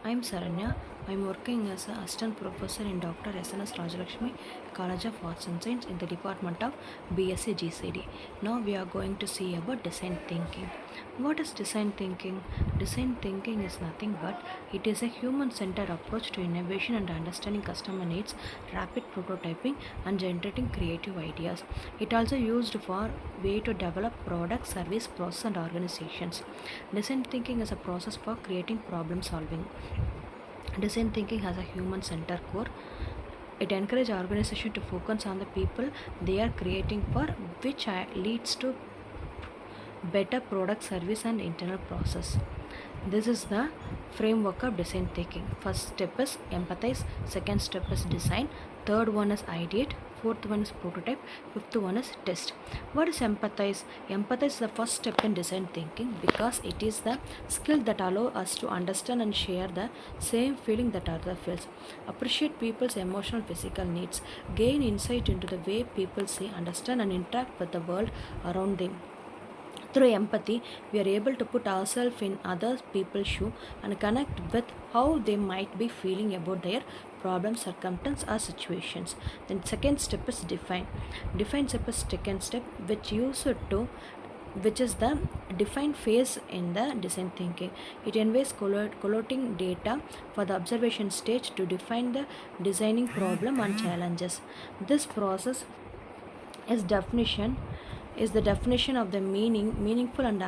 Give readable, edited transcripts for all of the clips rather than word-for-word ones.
I'm Saranya. I'm working as an assistant professor in Dr. S.N.S. Rajalakshmi College of Arts and Science in the Department of BSc GCD. Now we are going to see about design thinking. What is design thinking? Design thinking is nothing but it is a human-centered approach to innovation and understanding customer needs, rapid prototyping and generating creative ideas. It also used for way to develop products, service, process and organizations. Design thinking is a process for creating problem solving. Design thinking has a human center core. It encourages organization to focus on the people they are creating for, which leads to better product, service and internal process. This is the framework of design thinking. First step is empathize, second step is design, third one is ideate, fourth one is prototype, fifth one is test. What is empathize? Empathize is the first step in design thinking because it is the skill that allows us to understand and share the same feeling that other feels, appreciate people's emotional physical needs, gain insight into the way people see, understand and interact with the world around them. Through empathy, we are able to put ourselves in other people's shoes and connect with how they might be feeling about their problems, circumstances, or situations. Then, second step is define. Define step is second step, which is the define phase in the design thinking. It involves collating data for the observation stage to define the designing problem and challenges. This process is the definition of the meaningful and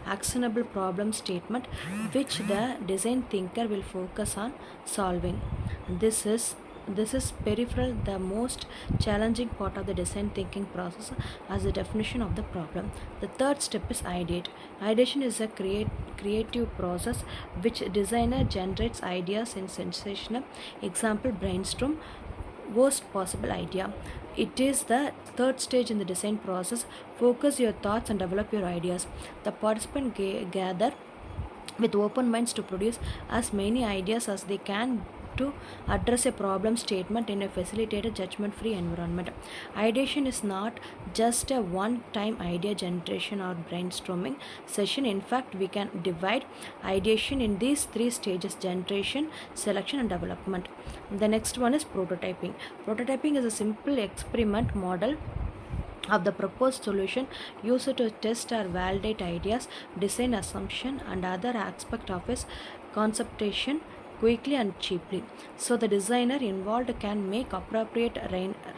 actionable problem statement which the design thinker will focus on solving. This is peripheral, the most challenging part of the design thinking process as the definition of the problem. The third step is ideate. Ideation is a creative process which designer generates ideas in sensational example brainstorm worst possible idea. It is the third stage in the design process. Focus your thoughts and develop your ideas. The participants gather with open minds to produce as many ideas as they can to address a problem statement in a facilitated judgment-free environment. Ideation is not just a one-time idea generation or brainstorming session. In fact, we can divide ideation in these three stages: generation, selection and development. The next one is prototyping. Prototyping is a simple experiment model of the proposed solution used to test or validate ideas, design assumption and other aspect of its conceptation quickly and cheaply. So the designer involved can make appropriate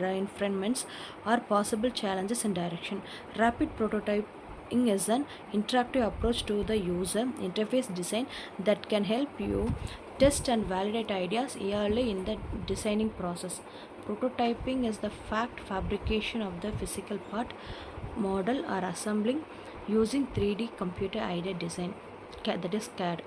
refinements or possible challenges in direction. Rapid prototyping is an interactive approach to the user interface design that can help you test and validate ideas early in the designing process. Prototyping is the fabrication of the physical part, model or assembling using 3D computer aided design, that is CAD.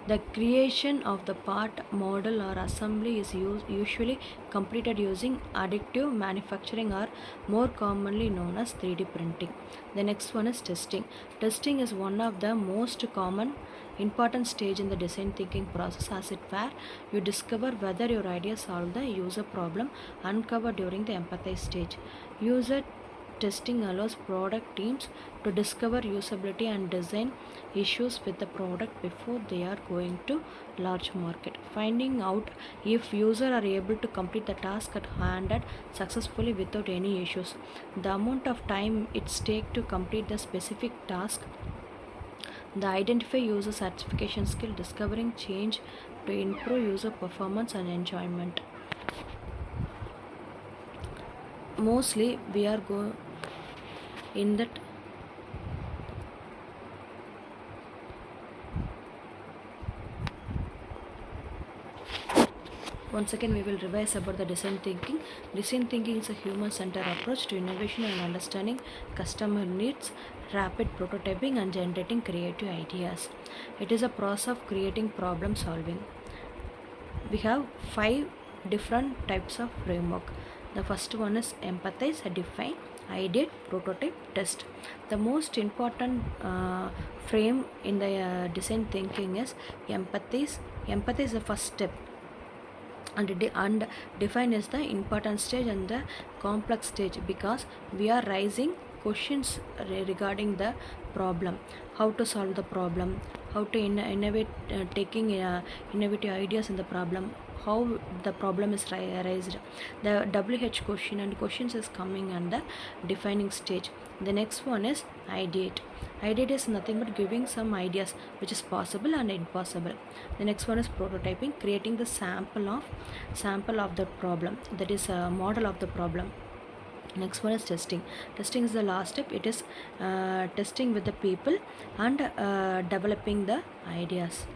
The creation of the part, model or assembly is usually completed using additive manufacturing or more commonly known as 3D printing. The next one is testing. Testing is one of the most common important stage in the design thinking process, as it where you discover whether your idea solve the user problem uncovered during the empathize stage. User testing allows product teams to discover usability and design issues with the product before they are going to large market. Finding out if users are able to complete the task at hand successfully without any issues. The amount of time it takes to complete the specific task. The identify user satisfaction skill, discovering change to improve user performance and enjoyment. Mostly we are in that once again we will revise about the design thinking. Design thinking is a human-centered approach to innovation and understanding customer needs, rapid prototyping and generating creative ideas. It is a process of creating problem solving. We have 5 different types of framework. The first one is empathize, define, ideate, prototype, test. The most important frame in the design thinking is empathize. Empathy is the first step, and define is the important stage and the complex stage because we are raising questions regarding the problem, how to solve the problem, how to innovate, taking innovative ideas in the problem, how the problem is raised. The WH question and questions is coming on the defining stage. The next one is ideate. Ideate is nothing but giving some ideas which is possible and impossible. The next one is prototyping, creating the sample of the problem, that is a model of the problem. Next one is testing. Testing is the last step. It is testing with the people and developing the ideas.